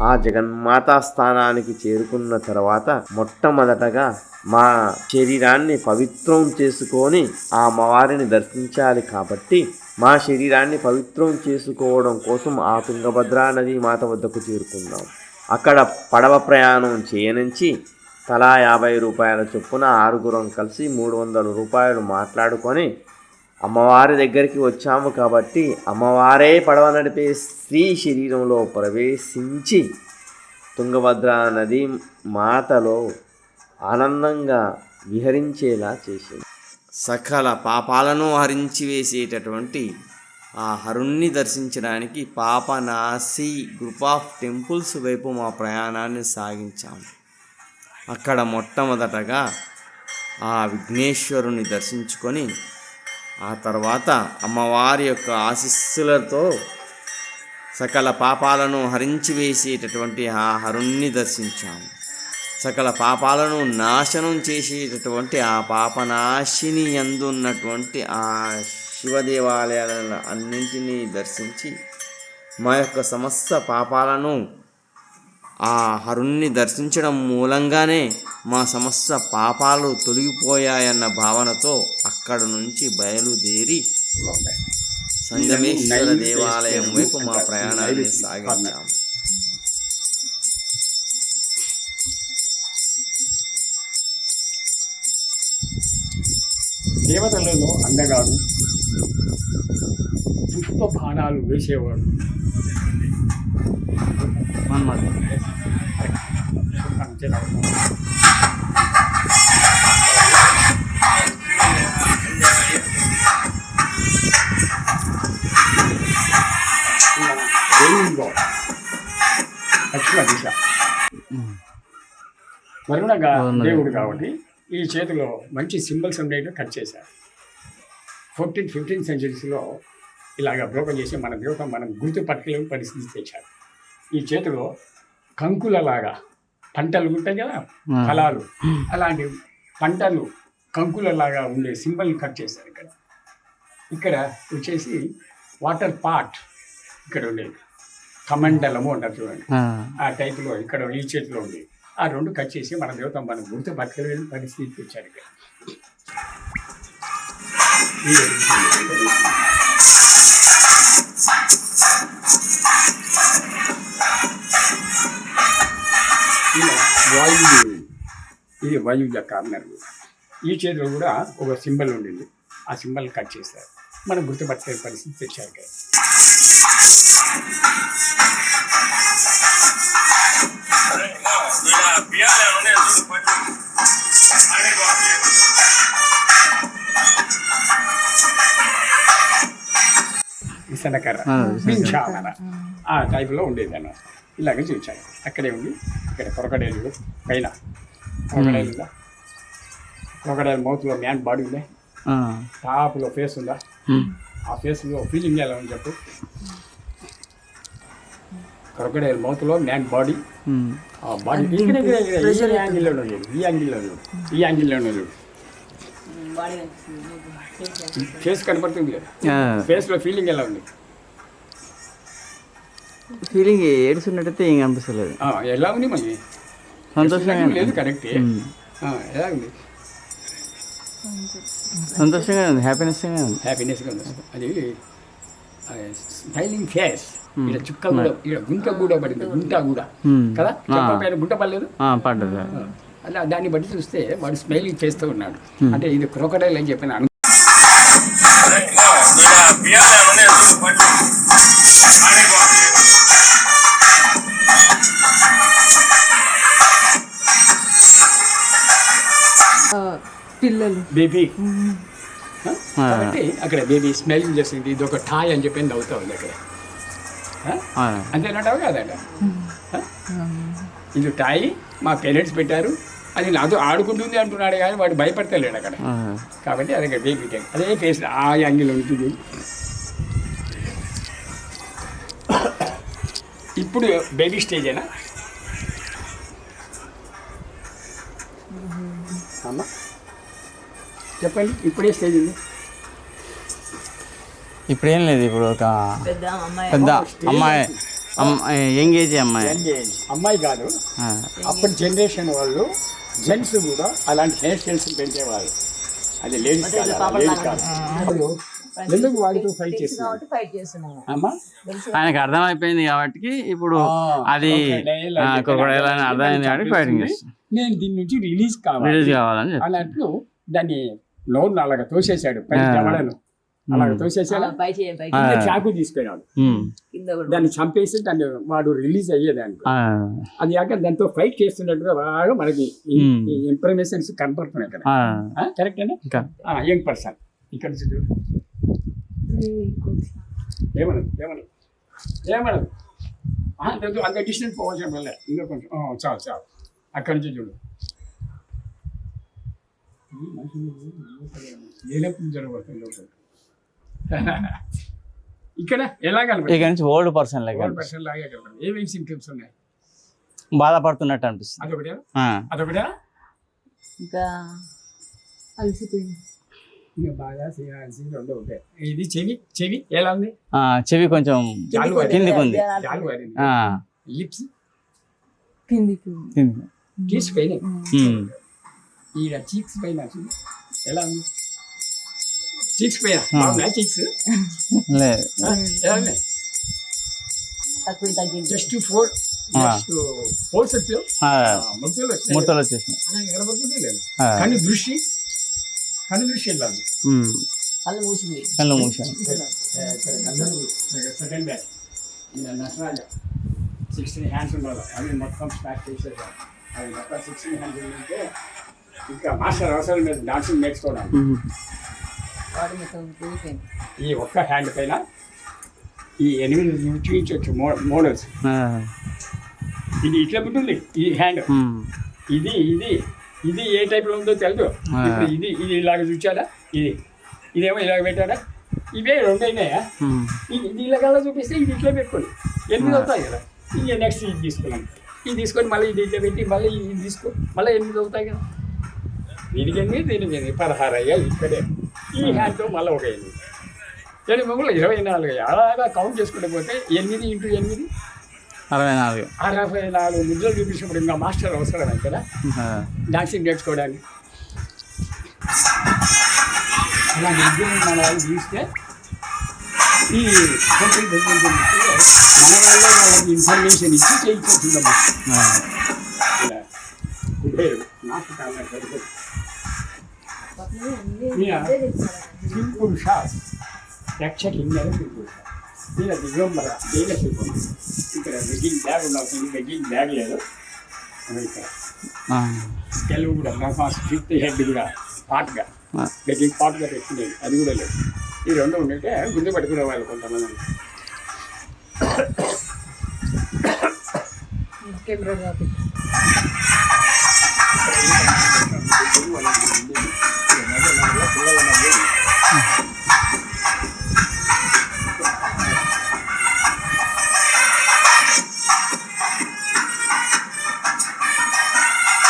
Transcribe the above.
ఆ జగన్మాతా స్థానానికి చేరుకున్న తర్వాత మొట్టమొదటగా మా శరీరాన్ని పవిత్రం చేసుకొని ఆ అమ్మవారిని దర్శించాలి. కాబట్టి మా శరీరాన్ని పవిత్రం చేసుకోవడం కోసం ఆ తుంగభద్రా నది మాత వద్దకు చేరుకున్నాం. అక్కడ పడవ ప్రయాణం చేయనుంచి తలా 50 రూపాయల చొప్పున 6గురం కలిసి 300 రూపాయలు మాట్లాడుకొని అమ్మవారి దగ్గరికి వచ్చాము. కాబట్టి అమ్మవారే పడవ నడిపే స్త్రీ శరీరంలో ప్రవేశించి తుంగభద్రా నది మాతలో ఆనందంగా విహరించేలా చేసింది. సకల పాపాలను హరించి వేసేటటువంటి ఆ హరుణ్ణి దర్శించడానికి పాపనాశి గ్రూప్ ఆఫ్ టెంపుల్స్ వైపు మా ప్రయాణాన్ని సాగించాము. అక్కడ మొట్టమొదటగా ఆ విఘ్నేశ్వరుని దర్శించుకొని ఆ తర్వాత అమ్మవారి యొక్క ఆశీస్సులతో సకల పాపాలను హరించి వేసేటటువంటి ఆ హరుణ్ణి దర్శించాము. సకల పాపాలను నాశనం చేసేటటువంటి ఆ పాపనాశిని యందున్నటువంటి ఆ శివ దేవాలయాలను అన్నింటినీ దర్శించి మా యొక్క సమస్త పాపాలను ఆ హరుణ్ణి దర్శించడం మూలంగానే మా సమస్త పాపాలు తొలగిపోయాయన్న భావనతో అక్కడ నుంచి బయలుదేరి సంగమేశ్వర దేవాలయం వైపు మా ప్రయాణాన్ని సాగించాము. దేవతలలో అందగాడు, పుష్ప బాణాలు వేసేవాడు పశ్చిమ దిశ వరుణగా దేవుడు కాబట్టి ఈ చేతిలో మంచి సింబల్స్ ఉండేవి కట్ చేశారు. 14th-15th సెంచరీస్లో ఇలాగ బ్రోకన్ చేసి మన దేవత మనం గుర్తుపట్టలేని పరిస్థితి తెచ్చారు. ఈ చేతిలో కంకులలాగా పంటలు ఉంటాయి కదా, ఫలాలు, అలాంటి పంటలు కంకులలాగా ఉండే సింబల్ కట్ చేశారు. ఇక్కడ వచ్చేసి వాటర్ పాట్ ఇక్కడ ఉండేది, కమండలము అంటారు చూడండి, ఆ టైప్లో ఇక్కడ ఈ చేతిలో ఉండేది. ఆ రెండు కట్ చేసి మన దేవత మనం గుర్తుపట్టలేని పరిస్థితి తెచ్చారు. ఇక్కడ వాయుదేవి, ఇది వాయువ్య కార్నర్. ఈ చేతిలో కూడా ఒక సింబల్ ఉండింది, ఆ సింబల్ కట్ చేశారు. మనం గుర్తుపట్టే పరిస్థితి తెచ్చారు. విసనకర్ర, పింఛామర ఆ టైపులో ఉండేది అన్నమాట. ఇలాగే చూచాను. అక్కడే ఉంది. ఇక్కడ క్రొకడైల్ పైన క్రొకడైల్ ఉందా, క్రొకడైల్ మౌత్లో మ్యాన్ బాడీ ఉందా, టాప్లో ఫేస్ ఉందా, ఆ ఫేస్లో ఫీలింగ్ ఎలా ఉంది చెప్పు. క్రొకడైల్ మౌత్లో మ్యాన్ బాడీ, ఆ బాడీ ఈ యాంగిల్లో ఉండేది, ఈ యాంగిల్లో ఈ యాంగిల్లో ఉండేది. ఫేస్ కనపడుతుంది కదా, ఫేస్లో ఫీలింగ్ ఎలా ఉంది? ఫీలింగ్ ఏడుస్తున్నట్టయితే ఏం కనిపిస్తలేదు. ఎలా ఉంది మరి? సంతోషంగా లేదు, కరెక్టే. ఎలా ఉంది? సంతోషంగా ఉంది, హ్యాపీనెస్గా ఉంది. హ్యాపీనెస్గా ఉంది. అది స్మైలింగ్ ఫేస్. ఇక్కడ చుక్క కూడా, ఇక్కడ గుంట కూడా పడింది, గుంట కూడా కదా, పైన గుంట పడలేదు, పడ్డది. అలా దాన్ని బట్టి చూస్తే వాడు స్మైలింగ్ చేస్తూ ఉన్నాడు. అంటే ఇది క్రొకడైల్ అని చెప్పిన పిల్లలు బేబీ. కాబట్టి అక్కడ బేబీ స్మైలింగ్ చేస్తుంది. ఇది ఒక టాయ్ అని చెప్పి నవ్వుతా ఉంది అక్కడ. అంతేనంటావు కదంట. ఇది టాయ్ మా పేరెంట్స్ పెట్టారు, అది నాతో ఆడుకుంటుంది అంటున్నాడు, కానీ వాడు భయపడతలేడు అక్కడ. కాబట్టి అది బేబీ ట్యాంక్, అదే ఫేస్ ఆ యాంగిల్ ఉంటుంది. ఇప్పుడు బేబీ స్టేజేనా అమ్మా? చెప్పండి, ఇప్పుడే స్టేజ్ ఉంది. ఇప్పుడేం లేదు, ఇప్పుడు ఒక పెద్ద అమ్మాయి యంగ్ ఏజ్ అమ్మాయి. యంగ్ ఏజ్ అమ్మాయి కాదు, ఆ, అప్పటి జనరేషన్ వాళ్ళు జెంట్స్ కూడా అలాంటి హెయిర్ స్టైల్స్ పెంచేవాళ్ళు. అది లేడీస్ కాదు, లేడీస్ కాదు. వాళ్ళు ఎందుకు వాడితో ఫైట్ చేస్తున్నారు ఫైట్ చేస్తున్నాము. అమ్మా? ఆయనకు అర్థమైపోయింది కాబట్టి ఇప్పుడు అది క్రొకడైల్ అని అర్థమైంది కాబట్టి ఫైటింగ్ చేస్తాం. నేను దీని నుంచి రిలీజ్ కావాలి రిలీజ్ కావాలని చెప్పి. అన్నట్లు దాన్ని నోరు అలాగ తోసేశాడు, పైకి దవడను అలాగ తోసేసాడు. చాకు తీసుకెళ్ళాడు, దాన్ని చంపేసి దాన్ని వాడు రిలీజ్ అయ్యేదానికి. అది కాక దాంతో ఫైట్ చేస్తున్నట్టుగా బాగా మనకి ఇన్ఫర్మేషన్స్ కనపడుతున్నాయి కదా. కరెక్ట్ అండి. యంగ్ పర్సన్ ఇక్కడ నుంచి చూడు. ఏమనదు ఏమనదు ఏమనదు, అంత డిస్టెన్స్ పోవాల్సిన వల్ల ఇంకా కొంచెం చాలు చాలు. అక్కడి నుంచి చూడు. ఏలప్పుడు జరగబడుతుంది ఇక్కడ ఎలా కనపడుతుంది? ఇక నుంచి ఓల్డ్ పర్సన్ లాగా పర్సన్ లాగే కనపడుతుంది. ఏమేమి సింప్టమ్స్ ఉన్నాయి? బాధపడుతున్నట్టు అనిపిస్తుంది. అదొకటా ఆ, అదొకటా ఇంకా అలసిపోయింది. ఇంకా బాగా రెండు ఉంటాయి. ఇది చెవి, చెవి ఎలా ఉంది? ఆ, చెవి కొంచెం జాలు కిందికి ఉంది. జాలు వారింది. ఆ, లిప్స్ కిందికి కిందికి. చీక్స్ పైన, ఉమ్. ఈ చీక్స్ పైన ఎలా ఉంది? చీక్స్ పైన చీక్స్ లేదు. ఎలా ఉన్నాయి? తక్కువ తగ్గింది. జస్ట్ ఫోర్ సెట్లు ఆ, ముడతలు వచ్చాయి. ముడతలు వచ్చేసినాయి. అలా ఎగరబడుతుంది లేదు. ఆ. కన్ను దృష్టి ఎలా ఉంది? ఉమ్. కళ్ళు మూసింది. కళ్ళు మూసాను. సెకండ్ బ్యాచ్ నటరాజ 16 హ్యాండ్స్ ఉండాలి. అవి మొత్తం స్టార్ట్ చేసేసారు. అవి మొత్తం 16 హ్యాండ్స్ ఉంటే ఇంకా మాస్టర్ అవసరం లేదు డాన్సింగ్ నేర్చుకోవడానికి. వాడు మొత్తం పోయిపోయింది. ఈ ఒక్క హ్యాండ్ పైన ఈ 8 చూపించవచ్చు మోడల్స్. ఆ, ఇది ఇట్లా ఉంటుంది ఈ హ్యాండ్. ఉమ్. ఇది ఇది ఇది ఏ టైప్లో ఉందో తెలుసు. ఇప్పుడు ఇది ఇది ఇలాగ చూచారా? ఇదేమో ఇలాగ పెట్టారా? ఇవే రెండు అయినాయా? ఉమ్. ఇది ఇలాగలా చూపిస్తే ఇది ఇట్లా పెట్టుకోండి. 8 అవుతాయి కదా. ఇక నెక్స్ట్ ఇది తీసుకున్నాం. ఇది తీసుకొని మళ్ళీ ఇది ఇట్లా పెట్టి మళ్ళీ ఇది తీసుకో, మళ్ళీ 8 అవుతాయి కదా. దీనికి 8, దీనికి 8, 16 అయ్యాలి ఇక్కడే. ఈ హ్యాండ్తో మళ్ళీ ఒక 8. 8 మొగులు 24 అలాగా కౌంట్ చేసుకుంటే పోతే 8 × 8 64. 64 ముద్రలు చూపించినప్పుడు ఇంకా మాస్టర్ అవసరమే కదా ఆ, డాన్సింగ్ నేర్చుకోవడానికి. అలా నిజంగా మన వాళ్ళు చూస్తే ఈ మన వాళ్ళే వాళ్ళకి ఇన్ఫర్మేషన్ ఇచ్చి చేయించుకుంటున్నాము. ఆ. సింపుల్ షాస్ రక్షకి సింపుల్ షాస్ ఇలా దిగంబర దేగ శిల్పం. ఇక్కడ వెగ్గింగ్ బ్యాగ్ ఉండాల్సింది, వెగ్గింగ్ బ్యాగ్ లేదు. ఇక్కడ ఆ. స్కెల్ కూడా బ్రహ్మాస్ 5th హెడ్ కూడా పాట్గా ఆ. వెగ్గింగ్ పాట్గా పెట్టుకునేది అది కూడా లేదు. ఈ రెండు ఉంటే గుర్తుపెట్టుకునే వాళ్ళు కొంతమంది. కెమెరా